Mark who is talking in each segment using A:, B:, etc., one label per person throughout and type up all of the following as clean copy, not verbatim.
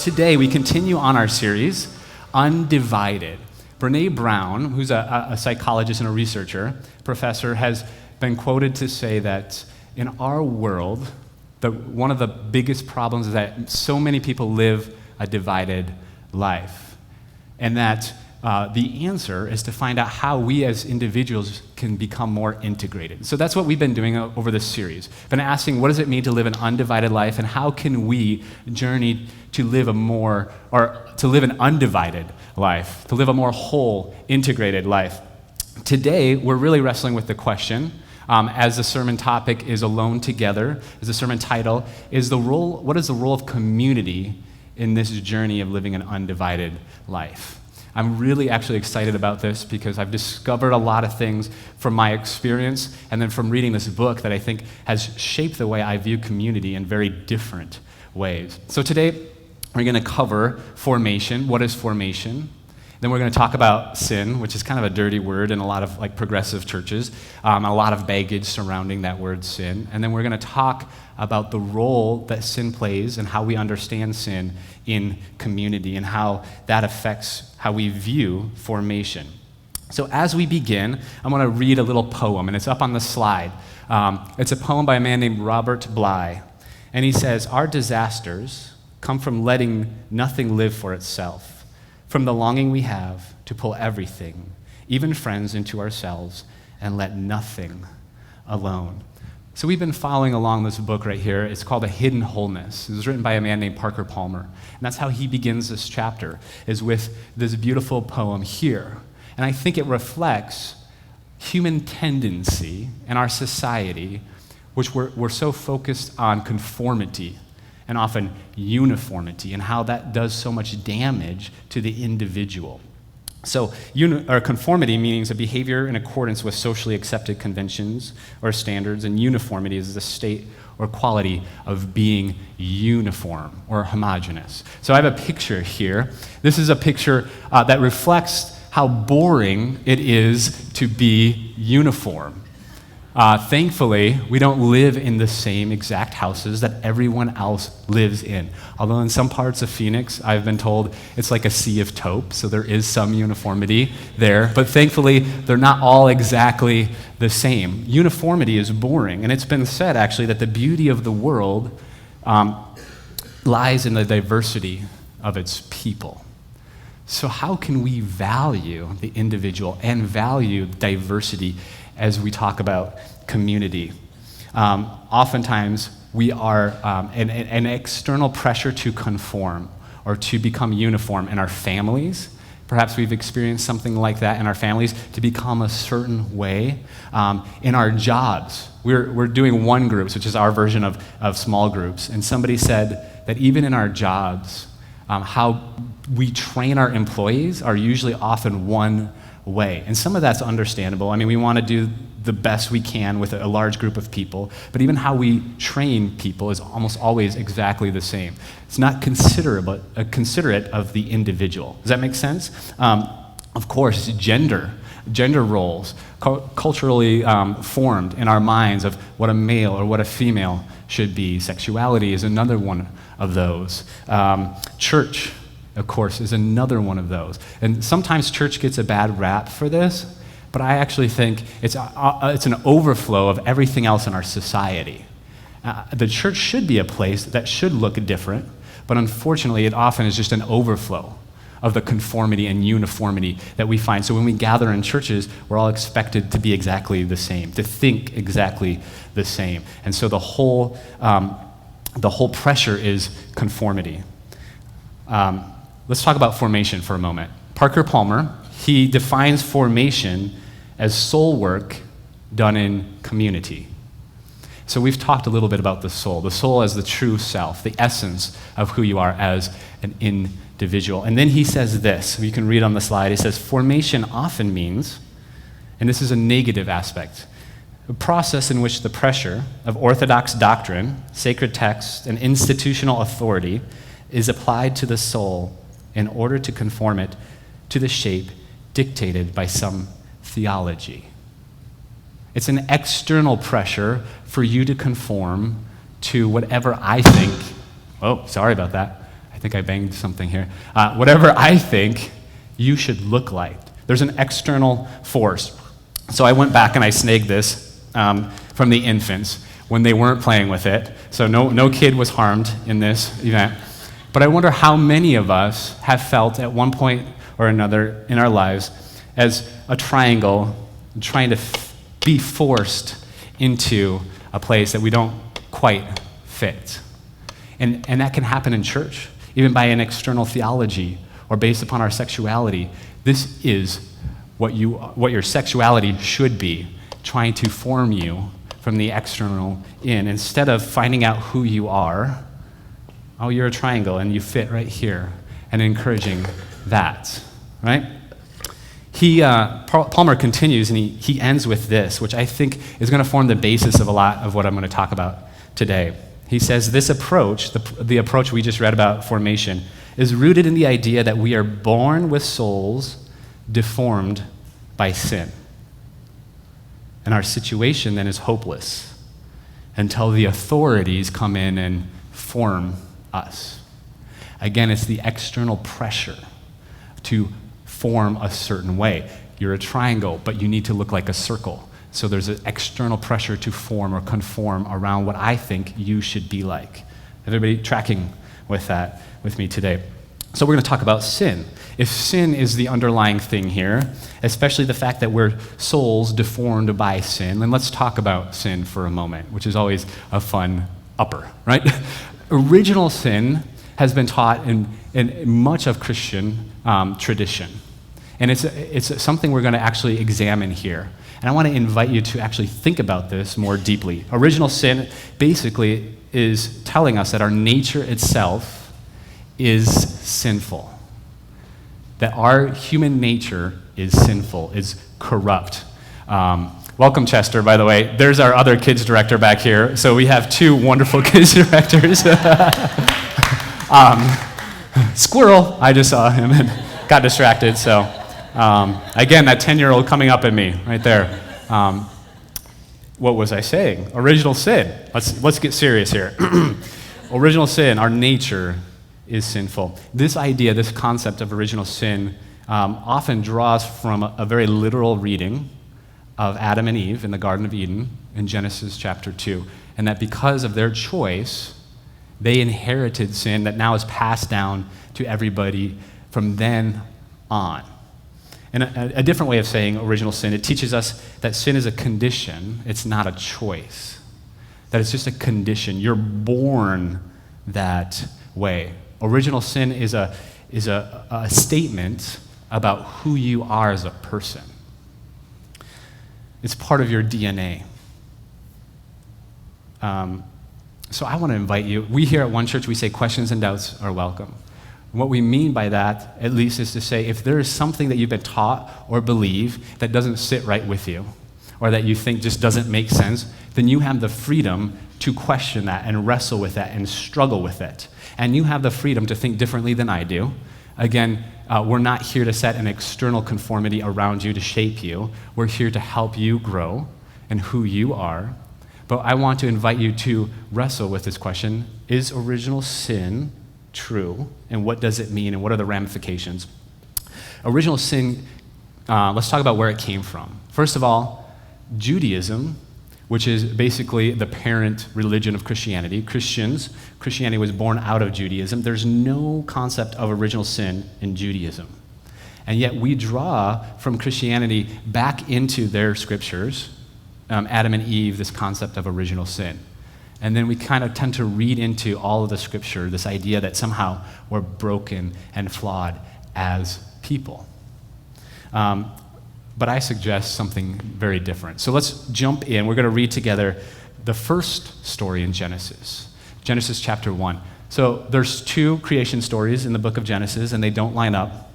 A: today we continue on our series, Undivided. Brene Brown, who's a psychologist and a researcher, professor, has been quoted to say that in our world, one of the biggest problems is that so many people live a divided life. And that the answer is to find out how we as individuals can become more integrated. So that's what we've been doing over this series. Been asking, what does it mean to live an undivided life, and how can we journey to live an undivided life, to live a more whole, integrated life. Today, we're really wrestling with the question, as the sermon topic is Alone Together, as the sermon title, what is the role of community in this journey of living an undivided life? I'm really actually excited about this because I've discovered a lot of things from my experience and then from reading this book that I think has shaped the way I view community in very different ways. So today, we're going to cover formation. What is formation? Then we're going to talk about sin, which is kind of a dirty word in a lot of progressive churches, a lot of baggage surrounding that word sin. And then we're going to talk about the role that sin plays and how we understand sin in community and how that affects how we view formation. So as we begin, I'm going to read a little poem, and it's up on the slide. It's a poem by a man named Robert Bly. And he says, "Our disasters come from letting nothing live for itself, from the longing we have to pull everything, even friends, into ourselves and let nothing alone." So we've been following along this book right here. It's called A Hidden Wholeness. It was written by a man named Parker Palmer. And that's how he begins this chapter, is with this beautiful poem here. And I think it reflects human tendency in our society, which we're so focused on conformity and often uniformity, and how that does so much damage to the individual. So conformity means a behavior in accordance with socially accepted conventions or standards, and uniformity is the state or quality of being uniform or homogeneous. So I have a picture here. This is a picture that reflects how boring it is to be uniform. Thankfully, we don't live in the same exact houses that everyone else lives in. Although in some parts of Phoenix, I've been told it's like a sea of taupe, so there is some uniformity there. But thankfully, they're not all exactly the same. Uniformity is boring, and it's been said, actually, that the beauty of the world lies in the diversity of its people. So how can we value the individual and value diversity as we talk about community? Oftentimes, we are an external pressure to conform or to become uniform in our families. Perhaps we've experienced something like that in our families, to become a certain way. In our jobs, we're doing one groups, which is our version of small groups. And somebody said that even in our jobs, how we train our employees are usually often one way. And some of that's understandable. I mean, we want to do the best we can with a large group of people, but even how we train people is almost always exactly the same. It's not considerate of the individual. Does that make sense? Of course, gender roles, culturally formed in our minds of what a male or what a female should be. Sexuality is another one of those. Church, of course, is another one of those. And sometimes church gets a bad rap for this, but I actually think it's an overflow of everything else in our society. The church should be a place that should look different, but unfortunately it often is just an overflow of the conformity and uniformity that we find. So when we gather in churches, we're all expected to be exactly the same, to think exactly the same. And so the whole pressure is conformity. Let's talk about formation for a moment. Parker Palmer, he defines formation as soul work done in community. So we've talked a little bit about the soul as the true self, the essence of who you are as an individual. And then he says this, you can read on the slide, he says, formation often means, and this is a negative aspect, a process in which the pressure of orthodox doctrine, sacred text, and institutional authority is applied to the soul in order to conform it to the shape dictated by some theology. It's an external pressure for you to conform to whatever I think. Oh, sorry about that. I I think I banged something here. Whatever I think you should look like. There's an external force. So I went back and I snagged this from the infants when they weren't playing with it. So no kid was harmed in this event. But I wonder how many of us have felt at one point or another in our lives as a triangle trying to be forced into a place that we don't quite fit. And that can happen in church, even by an external theology or based upon our sexuality. This is what your sexuality should be, trying to form you from the external in. Instead of finding out who you are, oh, you're a triangle and you fit right here, and encouraging that, right? Palmer continues and he ends with this, which I think is going to form the basis of a lot of what I'm going to talk about today. He says this approach, the approach we just read about formation, is rooted in the idea that we are born with souls deformed by sin. And our situation then is hopeless until the authorities come in and form us. Again, it's the external pressure to form a certain way. You're a triangle, but you need to look like a circle. So there's an external pressure to form or conform around what I think you should be like. Everybody tracking with that with me today? So we're going to talk about sin. If sin is the underlying thing here, especially the fact that we're souls deformed by sin, then let's talk about sin for a moment, which is always a fun upper, right? Original sin has been taught in much of Christian tradition. And it's something we're going to actually examine here. And I want to invite you to actually think about this more deeply. Original sin basically is telling us that our nature itself is sinful. That our human nature is sinful, is corrupt. Welcome, Chester, by the way. There's our other kids director back here. So we have two wonderful kids directors. Squirrel, I just saw him and got distracted. So again, that 10-year-old coming up at me right there. What was I saying? Original sin. Let's get serious here. Original sin, our nature is sinful. This idea, this concept of original sin often draws from a very literal reading of Adam and Eve in the Garden of Eden in Genesis chapter 2, and that because of their choice, they inherited sin that now is passed down to everybody from then on. And a different way of saying original sin, it teaches us that sin is a condition, it's not a choice. That it's just a condition. You're born that way. Original sin is a statement about who you are as a person. It's part of your DNA. So I want to invite you. We here at One Church, we say questions and doubts are welcome. And what we mean by that, at least, is to say if there is something that you've been taught or believe that doesn't sit right with you, or that you think just doesn't make sense, then you have the freedom to question that and wrestle with that and struggle with it. And you have the freedom to think differently than I do. Again, we're not here to set an external conformity around you to shape you. We're here to help you grow in who you are. But I want to invite you to wrestle with this question: is original sin true? And what does it mean? And what are the ramifications? Original sin, let's talk about where it came from. First of all, Judaism, which is basically the parent religion of Christianity. Christianity was born out of Judaism. There's no concept of original sin in Judaism. And yet we draw from Christianity back into their scriptures, Adam and Eve, this concept of original sin. And then we kind of tend to read into all of the scripture this idea that somehow we're broken and flawed as people. But I suggest something very different. So let's jump in. We're going to read together the first story in Genesis, Genesis chapter 1. So there's two creation stories in the book of Genesis, and they don't line up,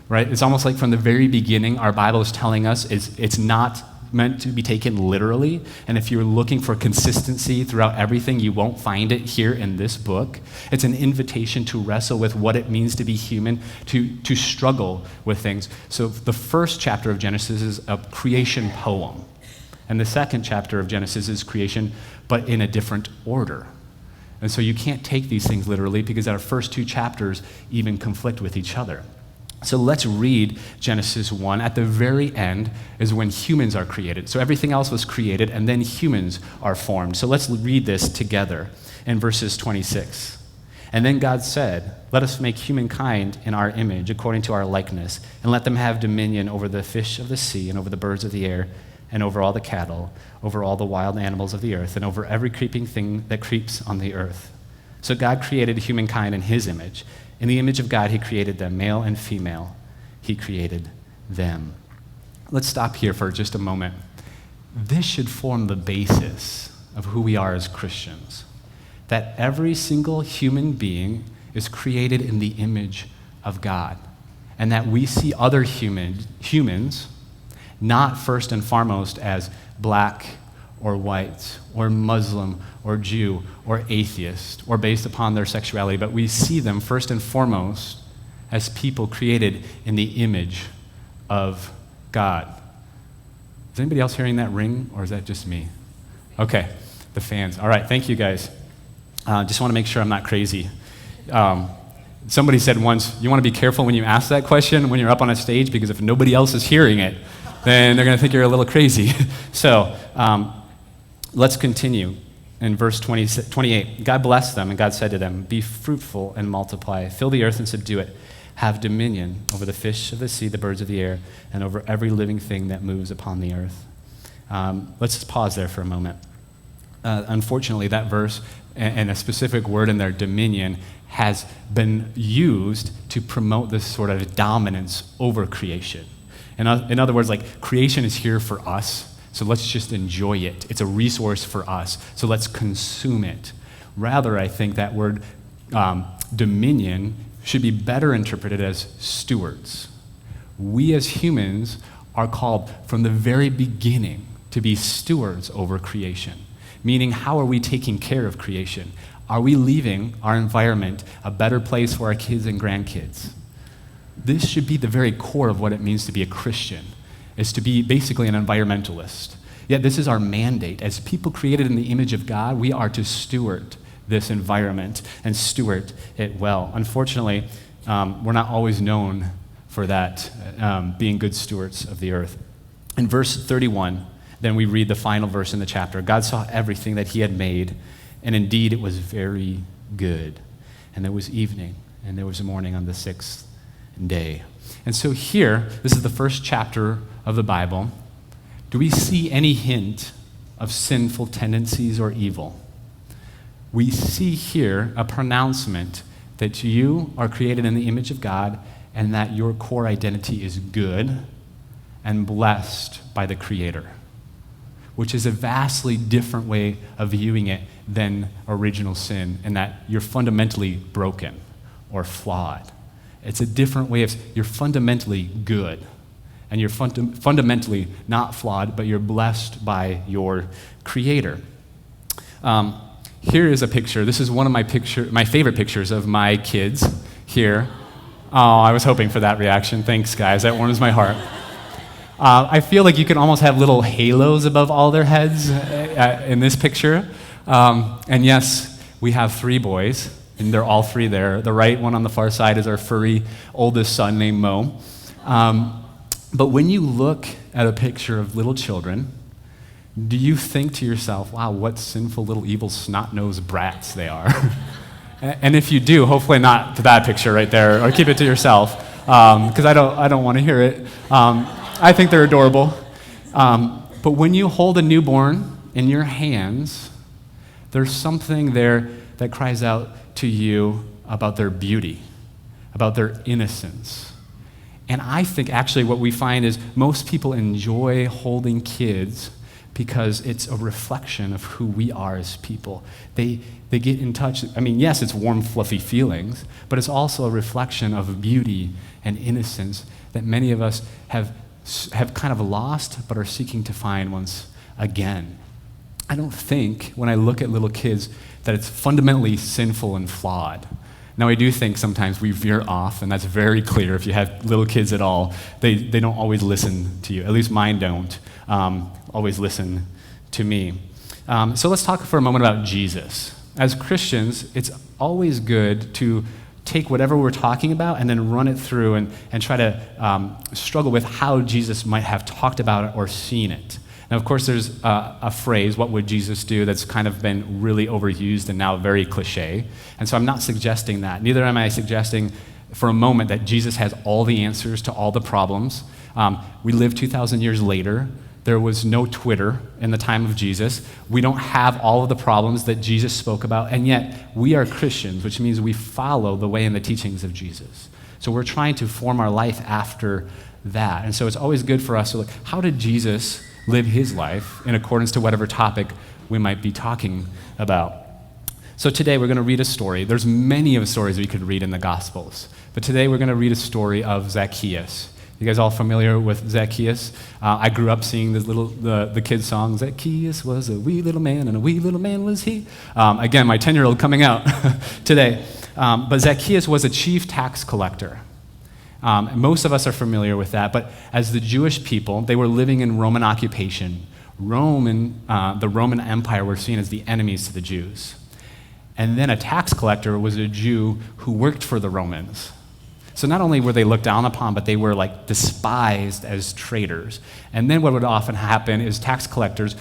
A: right? It's almost like from the very beginning, our Bible is telling us it's not meant to be taken literally. And if you're looking for consistency throughout everything, you won't find it here in this book. It's an invitation to wrestle with what it means to be human, to struggle with things. So the first chapter of Genesis is a creation poem. And the second chapter of Genesis is creation, but in a different order. And so you can't take these things literally because our first two chapters even conflict with each other. So let's read Genesis 1. At the very end is when humans are created. So everything else was created, and then humans are formed. So let's read this together in verses 26. And then God said, "Let us make humankind in our image, according to our likeness, and let them have dominion over the fish of the sea, and over the birds of the air, and over all the cattle, over all the wild animals of the earth, and over every creeping thing that creeps on the earth." So God created humankind in his image. In the image of God, he created them, male and female. He created them. Let's stop here for just a moment. This should form the basis of who we are as Christians. That every single human being is created in the image of God. And that we see other humans not first and foremost as black or white or Muslim or Jew or atheist or based upon their sexuality, but we see them first and foremost as people created in the image of God. Is anybody else hearing that ring, or is that just me? Okay, the fans. All right, thank you guys. Just want to make sure I'm not crazy. Somebody said once, you want to be careful when you ask that question when you're up on a stage, because if nobody else is hearing it, then they're going to think you're a little crazy. So let's continue in verse 28. God blessed them, and God said to them, "Be fruitful and multiply, fill the earth and subdue it. Have dominion over the fish of the sea, the birds of the air, and over every living thing that moves upon the earth." Let's just pause there for a moment. Unfortunately, that verse and a specific word in there, dominion, has been used to promote this sort of dominance over creation. In other words, like, creation is here for us, so let's just enjoy it. It's a resource for us, so let's consume it. Rather, I think that word dominion should be better interpreted as stewards. We as humans are called from the very beginning to be stewards over creation. Meaning, how are we taking care of creation? Are we leaving our environment a better place for our kids and grandkids? This should be the very core of what it means to be a Christian, is to be basically an environmentalist. Yet this is our mandate. As people created in the image of God, we are to steward this environment and steward it well. Unfortunately, we're not always known for that, being good stewards of the earth. In verse 31, then we read the final verse in the chapter. God saw everything that he had made, and indeed it was very good. And there was evening, and there was morning on the sixth day. And so here, this is the first chapter of the Bible. Do we see any hint of sinful tendencies or evil? We see here a pronouncement that you are created in the image of God and that your core identity is good and blessed by the Creator, which is a vastly different way of viewing it than original sin, and that you're fundamentally broken or flawed. It's a different way of, you're fundamentally good, and you're fundamentally not flawed, but you're blessed by your Creator. Here is a picture. This is one of my favorite pictures of my kids here. Oh, I was hoping for that reaction. Thanks, guys. That warms my heart. I feel like you can almost have little halos above all their heads in this picture. And yes, we have 3 boys, and they're all 3 there. The right one on the far side is our furry oldest son named Mo. But when you look at a picture of little children, do you think to yourself, wow, what sinful little evil snot-nosed brats they are? And if you do, hopefully not to that picture right there, or keep it to yourself, because I don't want to hear it. I think they're adorable. But when you hold a newborn in your hands, there's something there that cries out to you about their beauty, about their innocence. And I think actually what we find is most people enjoy holding kids because it's a reflection of who we are as people. They get in touch. I mean, yes, it's warm, fluffy feelings, but it's also a reflection of beauty and innocence that many of us have kind of lost but are seeking to find once again. I don't think, when I look at little kids, that it's fundamentally sinful and flawed. Now, I do think sometimes we veer off, and that's very clear. If you have little kids at all, they don't always listen to you. At least mine don't always listen to me. So let's talk for a moment about Jesus. as Christians, it's always good to take whatever we're talking about and then run it through and try to struggle with how Jesus might have talked about it or seen it. Now, of course, there's a phrase, what would Jesus do, that's kind of been really overused and now very cliche. And so I'm not suggesting that. Neither am I suggesting for a moment that Jesus has all the answers to all the problems. We live 2,000 years later. There was no Twitter in the time of Jesus. We don't have all of the problems that Jesus spoke about, and yet we are Christians, which means we follow the way and the teachings of Jesus. So we're trying to form our life after that. And so it's always good for us to look, how did Jesus live his life in accordance to whatever topic we might be talking about? So today we're going to read a story. There's many of stories we could read in the Gospels, but today we're going to read a story of Zacchaeus. You guys all familiar with Zacchaeus? I grew up singing the kids' song, Zacchaeus was a wee little man, and a wee little man was he. Again, my 10-year-old coming out today. But Zacchaeus was a chief tax collector. Most of us are familiar with that, but as the Jewish people, they were living in Roman occupation. The Roman Empire were seen as the enemies to the Jews. And then a tax collector was a Jew who worked for the Romans. So not only were they looked down upon, but they were like despised as traitors. And then what would often happen is tax collectors,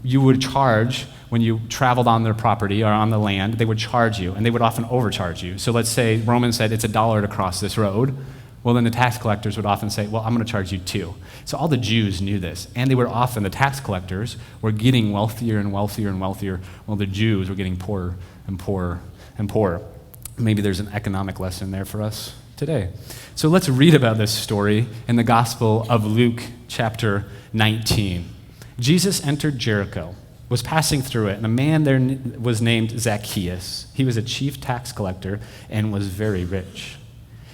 A: you would charge, when you traveled on their property or on the land, they would charge you, and they would often overcharge you. So let's say Romans said it's $1 to cross this road. Well, then the tax collectors would often say, well, I'm going to charge you $2. So all the Jews knew this, and they were often, the tax collectors were getting wealthier and wealthier and wealthier, while the Jews were getting poorer and poorer and poorer. Maybe there's an economic lesson there for us today. So let's read about this story in the Gospel of Luke chapter 19. Jesus entered Jericho, was passing through it, and a man there was named Zacchaeus. He was a chief tax collector and was very rich.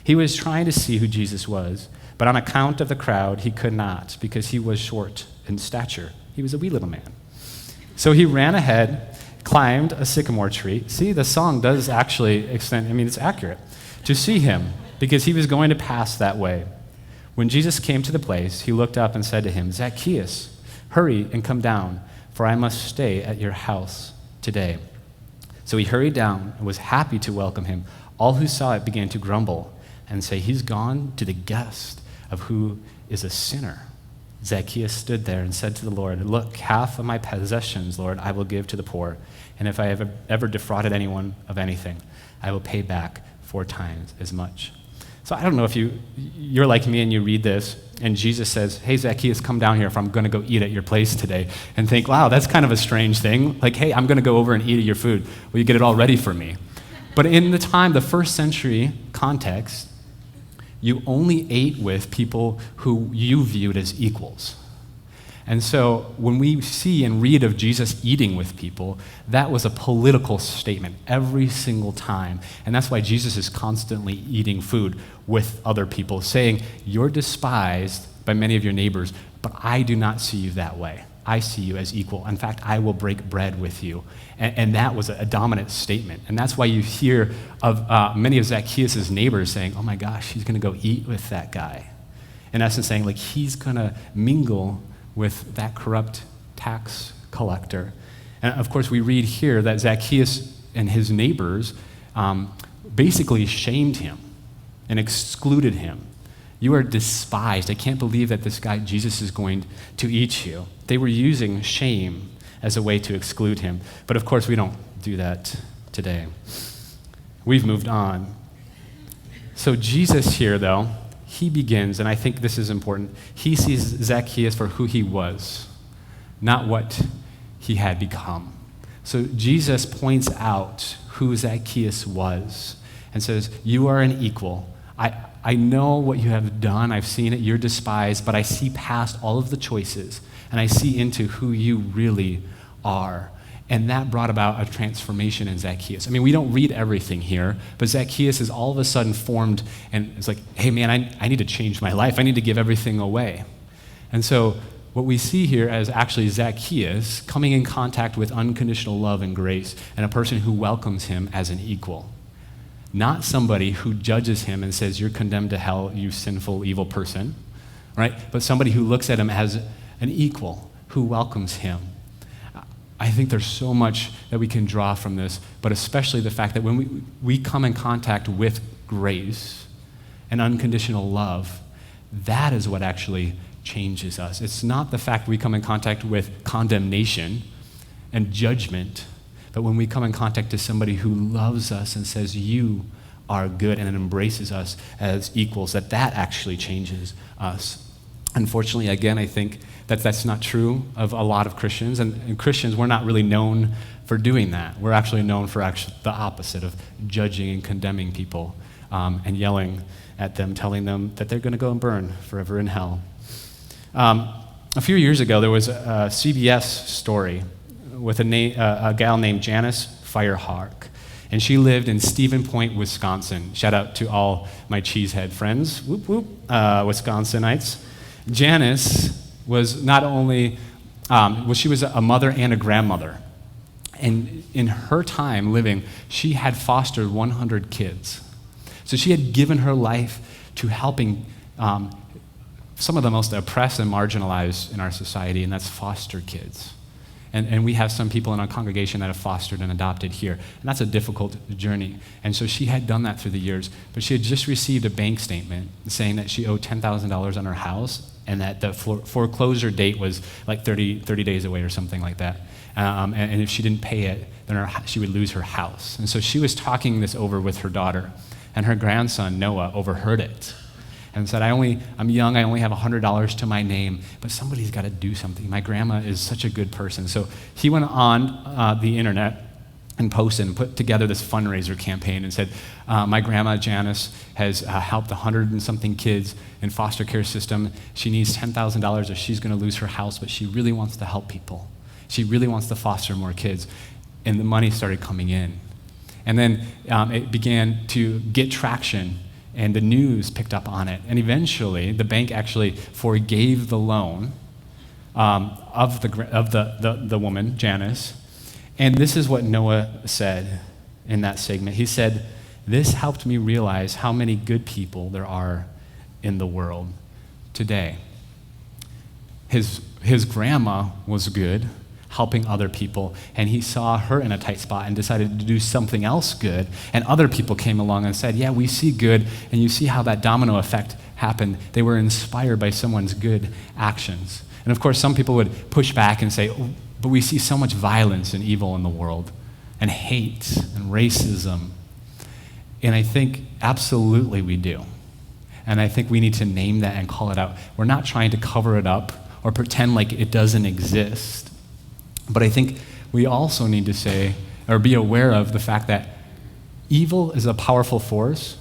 A: He was trying to see who Jesus was, but on account of the crowd, he could not, because he was short in stature. He was a wee little man. So he ran ahead, climbed a sycamore tree. See, the song does actually extend, it's accurate, to see him, because he was going to pass that way. When Jesus came to the place, he looked up and said to him, Zacchaeus, hurry and come down, for I must stay at your house today. So he hurried down and was happy to welcome him. All who saw it began to grumble and say, he's gone to the guest of who is a sinner. Zacchaeus stood there and said to the Lord, look, half of my possessions, Lord, I will give to the poor, and if I have ever defrauded anyone of anything, I will pay back 4 times as much. So I don't know if you're like me and you read this, and Jesus says, hey, Zacchaeus, come down here if I'm going to go eat at your place today, and think, wow, that's kind of a strange thing. Like, hey, I'm going to go over and eat at your food. Will you get it all ready for me? But in the time, the first century context, you only ate with people who you viewed as equals. And so when we see and read of Jesus eating with people, that was a political statement every single time. And that's why Jesus is constantly eating food with other people, saying, you're despised by many of your neighbors, but I do not see you that way. I see you as equal. In fact, I will break bread with you. And that was a dominant statement. And that's why you hear of many of Zacchaeus' neighbors saying, oh my gosh, he's going to go eat with that guy. In essence, saying, like, he's going to mingle with that corrupt tax collector. And of course, we read here that Zacchaeus and his neighbors basically shamed him and excluded him. You are despised. I can't believe that this guy, Jesus, is going to eat you. They were using shame as a way to exclude him. But of course, we don't do that today. We've moved on. So Jesus here, though, he begins, and I think this is important, he sees Zacchaeus for who he was, not what he had become. So Jesus points out who Zacchaeus was and says, you are an equal. I know what you have done. I've seen it. You're despised, but I see past all of the choices, and I see into who you really are. And that brought about a transformation in Zacchaeus. We don't read everything here, but Zacchaeus is all of a sudden formed, and it's like, hey man, I need to change my life. I need to give everything away. And so what we see here is actually Zacchaeus coming in contact with unconditional love and grace, and a person who welcomes him as an equal. Not somebody who judges him and says, you're condemned to hell, you sinful, evil person, right? But somebody who looks at him as an equal, who welcomes him. I think there's so much that we can draw from this, but especially the fact that when we come in contact with grace and unconditional love, that is what actually changes us. It's not the fact we come in contact with condemnation and judgment, but when we come in contact to somebody who loves us and says, you are good, and embraces us as equals, that actually changes us. Unfortunately, again, I think that's not true of a lot of Christians, and Christians, we're not really known for doing that. We're actually known for the opposite of judging and condemning people and yelling at them, telling them that they're going to go and burn forever in hell. A few years ago, there was a CBS story with a gal named Janice Firehawk, and she lived in Stephen Point, Wisconsin. Shout out to all my cheesehead friends, whoop whoop, Wisconsinites. Janice was not only, she was a mother and a grandmother. And in her time living, she had fostered 100 kids. So she had given her life to helping some of the most oppressed and marginalized in our society, and that's foster kids. And we have some people in our congregation that have fostered and adopted here. And that's a difficult journey. And so she had done that through the years, but she had just received a bank statement saying that she owed $10,000 on her house, and that the foreclosure date was like 30 days away or something like that. And if she didn't pay it, then she would lose her house. And so she was talking this over with her daughter, and her grandson, Noah, overheard it and said, I'm young, I only have $100 to my name, but somebody's got to do something. My grandma is such a good person. So he went on the internet and posted and put together this fundraiser campaign and said, my grandma Janice has helped 100 and something kids in foster care system. She needs $10,000 or she's going to lose her house, but she really wants to help people. She really wants to foster more kids. And the money started coming in. And then it began to get traction, and the news picked up on it. And eventually, the bank actually forgave the loan of the woman, Janice. And this is what Noah said in that segment. He said, "This helped me realize how many good people there are in the world today." His grandma was good, helping other people, and he saw her in a tight spot and decided to do something else good, and other people came along and said, yeah, we see good, and you see how that domino effect happened. They were inspired by someone's good actions. And of course, some people would push back and say, oh, but we see so much violence and evil in the world, and hate and racism. And I think absolutely we do. And I think we need to name that and call it out. We're not trying to cover it up or pretend like it doesn't exist. But I think we also need to say, or be aware of the fact that evil is a powerful force,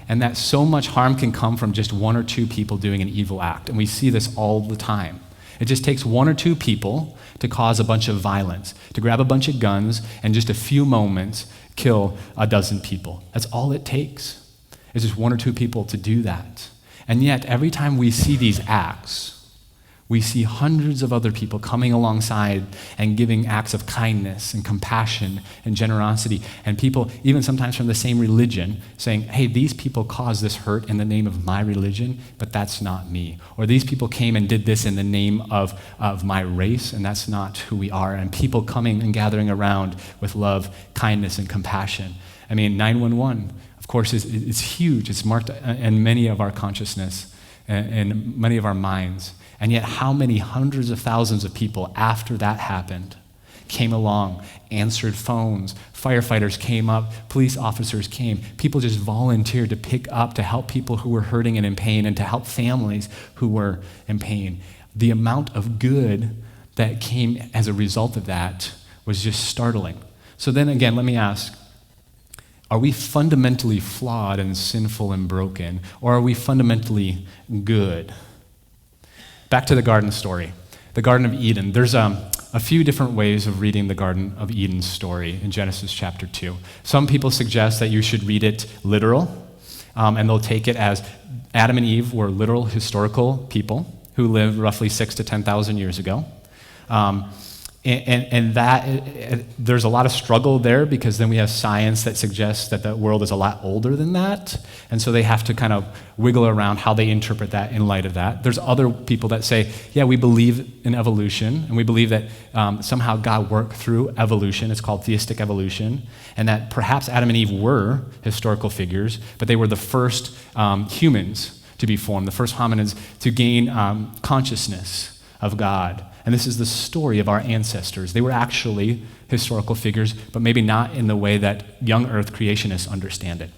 A: and that so much harm can come from just one or two people doing an evil act. And we see this all the time. It just takes one or two people to cause a bunch of violence, to grab a bunch of guns, and just a few moments kill a dozen people. That's all it takes. It's just one or two people to do that. And yet, every time we see these acts, we see hundreds of other people coming alongside and giving acts of kindness and compassion and generosity, and people, even sometimes from the same religion, saying, hey, these people caused this hurt in the name of my religion, but that's not me. Or these people came and did this in the name of my race, and that's not who we are. And people coming and gathering around with love, kindness, and compassion. I mean, 911, of course, is huge. It's marked in many of our consciousness and many of our minds. And yet how many hundreds of thousands of people after that happened came along, answered phones, firefighters came up, police officers came, people just volunteered to pick up, to help people who were hurting and in pain, and to help families who were in pain. The amount of good that came as a result of that was just startling. So then again, let me ask, are we fundamentally flawed and sinful and broken, or are we fundamentally good? Back to the garden story, the Garden of Eden. There's a few different ways of reading the Garden of Eden story in Genesis chapter 2. Some people suggest that you should read it literal, and they'll take it as Adam and Eve were literal historical people who lived roughly 6,000 to 10,000 years ago. And that, there's a lot of struggle there because then we have science that suggests that the world is a lot older than that. And so they have to kind of wiggle around how they interpret that in light of that. There's other people that say, yeah, we believe in evolution, and we believe that somehow God worked through evolution. It's called theistic evolution. And that perhaps Adam and Eve were historical figures, but they were the first humans to be formed, the first hominids to gain consciousness of God. And this is the story of our ancestors. They were actually historical figures, but maybe not in the way that young earth creationists understand it.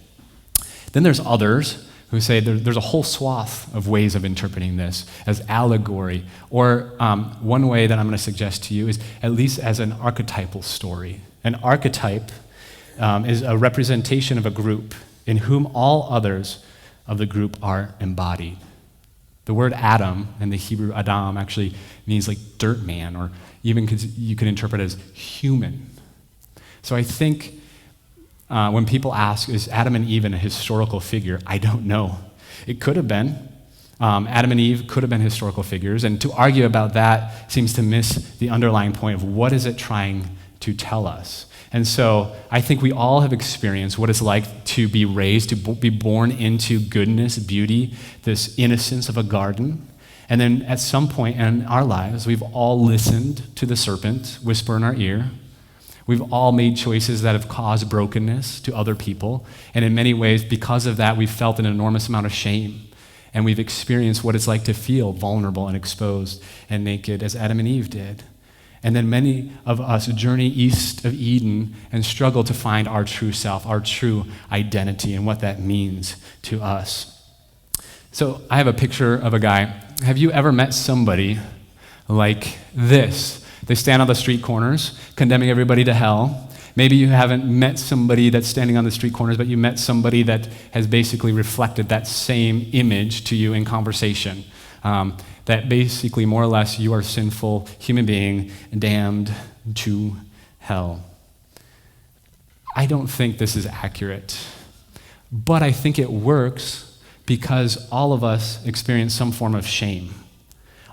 A: Then there's others who say there's a whole swath of ways of interpreting this as allegory, or one way that I'm going to suggest to you is at least as an archetypal story. An archetype is a representation of a group in whom all others of the group are embodied. The word Adam in the Hebrew Adam actually means like dirt man, or even you could interpret it as human. So I think when people ask, is Adam and Eve a historical figure? I don't know. It could have been. Adam and Eve could have been historical figures, and to argue about that seems to miss the underlying point of what is it trying to tell us. And so I think we all have experienced what it's like to be raised, to be born into goodness, beauty, this innocence of a garden. And then at some point in our lives, we've all listened to the serpent whisper in our ear. We've all made choices that have caused brokenness to other people. And in many ways, because of that, we've felt an enormous amount of shame. And we've experienced what it's like to feel vulnerable and exposed and naked, as Adam and Eve did. And then many of us journey east of Eden and struggle to find our true self, our true identity, and what that means to us. So I have a picture of a guy. Have you ever met somebody like this? They stand on the street corners, condemning everybody to hell. Maybe you haven't met somebody that's standing on the street corners, but you met somebody that has basically reflected that same image to you in conversation. That basically, more or less, you are a sinful human being damned to hell. I don't think this is accurate, but I think it works because all of us experience some form of shame.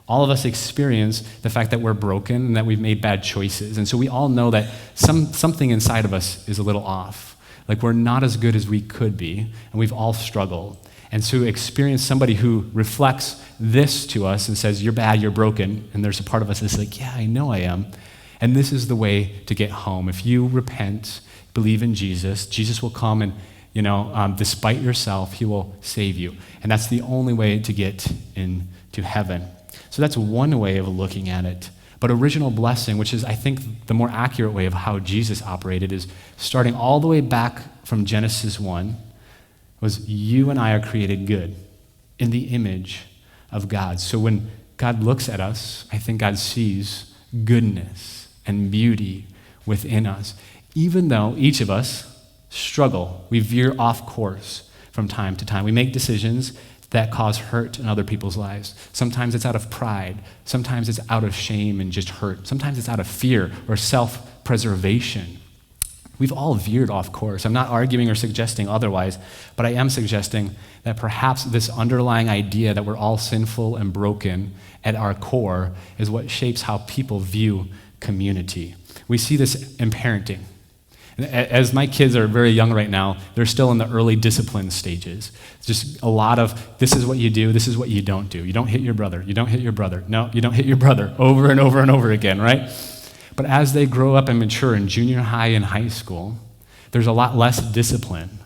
A: All of us experience the fact that we're broken and that we've made bad choices. And so we all know that something inside of us is a little off. Like we're not as good as we could be, and we've all struggled. And so experience somebody who reflects this to us and says, you're bad, you're broken, and there's a part of us that's like, yeah, I know I am. And this is the way to get home. If you repent, believe in Jesus, Jesus will come and, despite yourself, he will save you. And that's the only way to get into heaven. So that's one way of looking at it. But original blessing, which is, I think, the more accurate way of how Jesus operated, is starting all the way back from Genesis 1, was you and I are created good in the image of God. So when God looks at us, I think God sees goodness and beauty within us. Even though each of us struggle, we veer off course from time to time. We make decisions that cause hurt in other people's lives. Sometimes it's out of pride. Sometimes it's out of shame and just hurt. Sometimes it's out of fear or self-preservation. We've all veered off course. I'm not arguing or suggesting otherwise, but I am suggesting that perhaps this underlying idea that we're all sinful and broken at our core is what shapes how people view community. We see this in parenting. As my kids are very young right now, they're still in the early discipline stages. It's just a lot of, this is what you do, this is what you don't do. You don't hit your brother, you don't hit your brother. No, you don't hit your brother, over and over and over again, right? But as they grow up and mature in junior high and high school, there's a lot less discipline.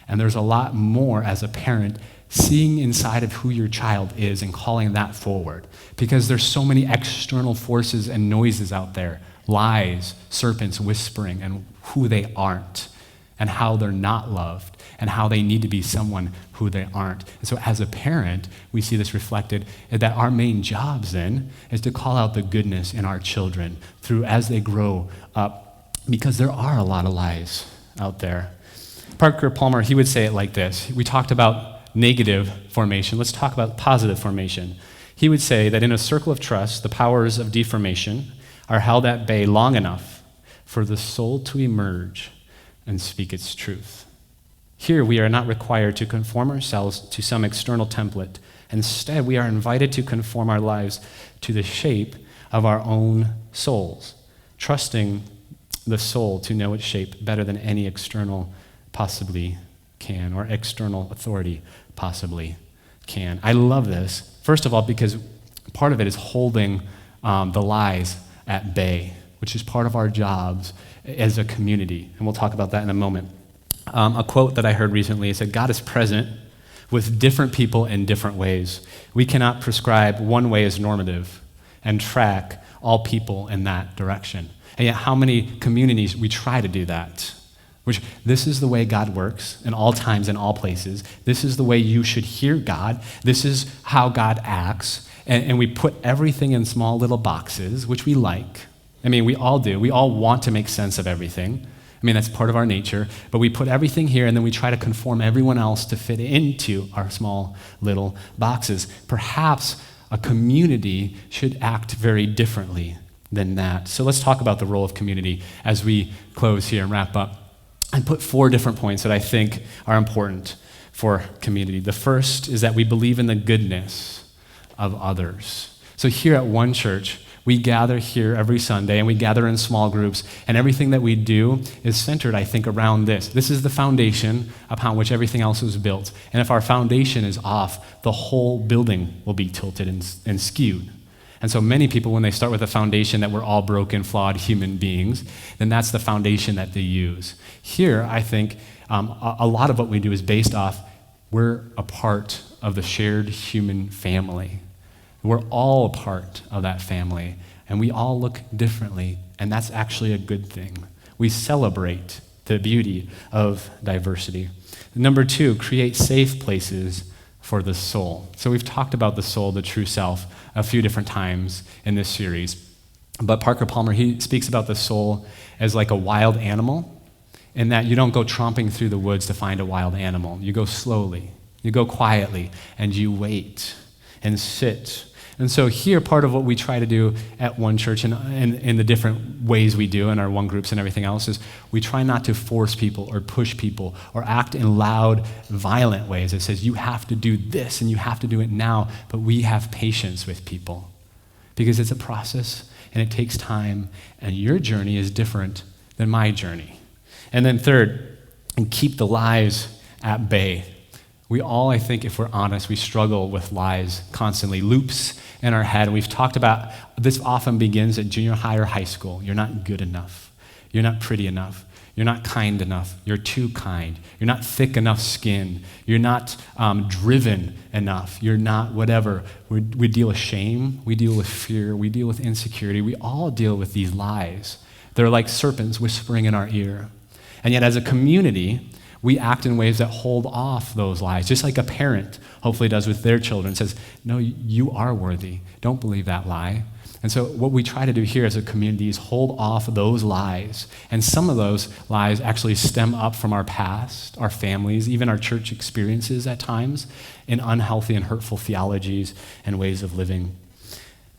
A: And there's a lot more, as a parent, seeing inside of who your child is and calling that forward. Because there's so many external forces and noises out there, lies, serpents whispering, and who they aren't, and how they're not loved, and how they need to be someone who they aren't. And so as a parent, we see this reflected, that our main jobs then is to call out the goodness in our children through as they grow up, because there are a lot of lies out there. Parker Palmer, he would say it like this. We talked about negative formation. Let's talk about positive formation. He would say that in a circle of trust, the powers of deformation are held at bay long enough for the soul to emerge and speak its truth. Here, we are not required to conform ourselves to some external template. Instead, we are invited to conform our lives to the shape of our own souls. trusting the soul to know its shape better than any external possibly can, or external authority possibly can. I love this, first of all, because part of it is holding the lies at bay, which is part of our jobs as a community, and we'll talk about that in a moment. A quote that I heard recently is that God is present with different people in different ways. We cannot prescribe one way as normative and track all people in that direction. And yet how many communities we try to do that? Which, this is the way God works in all times and all places. This is the way you should hear God. This is how God acts. And we put everything in small little boxes, which we like. I mean, we all do. We all want to make sense of everything. I mean, that's part of our nature. But we put everything here, and then we try to conform everyone else to fit into our small little boxes. Perhaps a community should act very differently than that. So let's talk about the role of community as we close here and wrap up. I put 4 different points that I think are important for community. The first is that we believe in the goodness of others. So here at One Church, we gather here every Sunday, and we gather in small groups, and everything that we do is centered, I think, around this. This is the foundation upon which everything else is built. And if our foundation is off, the whole building will be tilted and skewed. And so many people, when they start with a foundation that we're all broken, flawed human beings, then that's the foundation that they use. Here, I think a lot of what we do is based off, we're a part of the shared human family. We're all a part of that family, and we all look differently, and that's actually a good thing. We celebrate the beauty of diversity. Number 2, create safe places for the soul. So we've talked about the soul, the true self, a few different times in this series. But Parker Palmer, he speaks about the soul as like a wild animal, in that you don't go tromping through the woods to find a wild animal. You go slowly, you go quietly, and you wait and sit. And so here, part of what we try to do at One Church and in the different ways we do in our one groups and everything else is we try not to force people or push people or act in loud, violent ways. It says, you have to do this and you have to do it now, but we have patience with people because it's a process and it takes time, and your journey is different than my journey. And then third, and keep the lies at bay. We all, I think, if we're honest, we struggle with lies constantly, loops in our head. And we've talked about this often begins at junior high or high school. You're not good enough. You're not pretty enough. You're not kind enough. You're too kind. You're not thick enough skin. You're not driven enough. You're not whatever. We deal with shame. We deal with fear. We deal with insecurity. We all deal with these lies. They're like serpents whispering in our ear. And yet as a community, we act in ways that hold off those lies, just like a parent hopefully does with their children. Says, no, you are worthy. Don't believe that lie. And so what we try to do here as a community is hold off those lies. And some of those lies actually stem up from our past, our families, even our church experiences at times, in unhealthy and hurtful theologies and ways of living.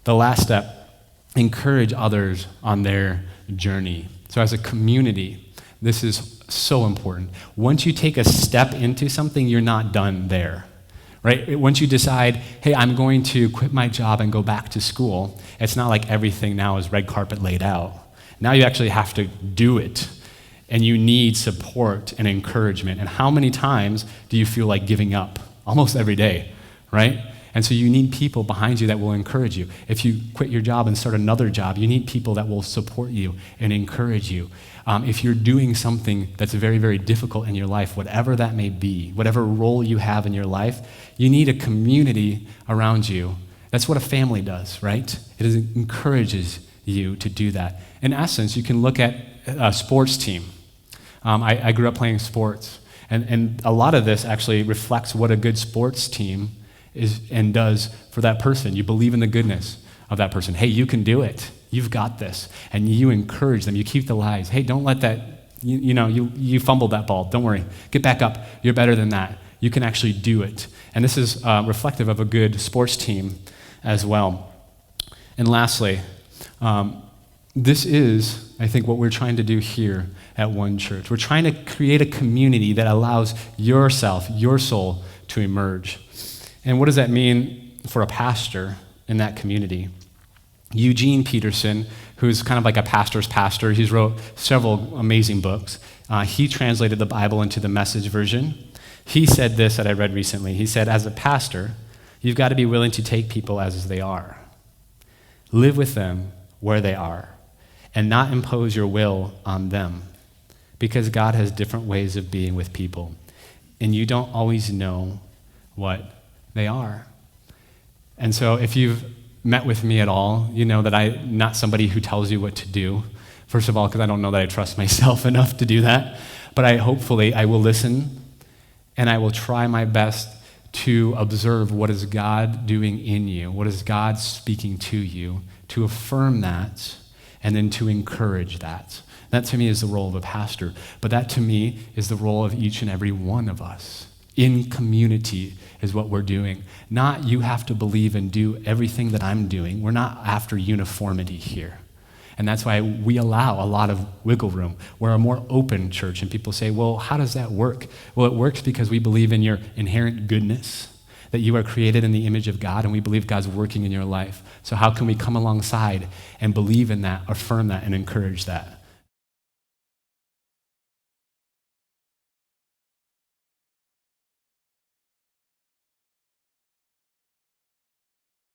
A: The last step, encourage others on their journey. So as a community, this is so important. Once you take a step into something, you're not done there, right? Once you decide, hey, I'm going to quit my job and go back to school, it's not like everything now is red carpet laid out. Now you actually have to do it, and you need support and encouragement. And how many times do you feel like giving up? Almost every day, right? And so you need people behind you that will encourage you. If you quit your job and start another job, you need people that will support you and encourage you. If you're doing something that's very, very difficult in your life, whatever that may be, whatever role you have in your life, you need a community around you. That's what a family does, right? It encourages you to do that. In essence, you can look at a sports team. I grew up playing sports, and a lot of this actually reflects what a good sports team is and does for that person. You believe in the goodness of that person. Hey, you can do it. You've got this. And you encourage them. You keep the lies. Hey, don't let that, you fumbled that ball. Don't worry. Get back up. You're better than that. You can actually do it. And this is reflective of a good sports team as well. And lastly, this is, I think, what we're trying to do here at One Church. We're trying to create a community that allows yourself, your soul, to emerge. And what does that mean for a pastor in that community? Eugene Peterson, who's kind of like a pastor's pastor. He's wrote several amazing books. He translated the Bible into the Message version. He said this that I read recently. He said, as a pastor, you've got to be willing to take people as they are. Live with them where they are and not impose your will on them, because God has different ways of being with people, and you don't always know what they are. And so if you've met with me at all, you know that I'm not somebody who tells you what to do. First of all, because I don't know that I trust myself enough to do that. But hopefully I will listen, and I will try my best to observe what is God doing in you, what is God speaking to you, to affirm that, and then to encourage that. That to me is the role of a pastor, but that to me is the role of each and every one of us. In community is what we're doing. Not you have to believe and do everything that I'm doing. We're not after uniformity here. And that's why we allow a lot of wiggle room. We're a more open church, and people say, well, how does that work? Well, it works because we believe in your inherent goodness, that you are created in the image of God, and we believe God's working in your life. So how can we come alongside and believe in that, affirm that, and encourage that?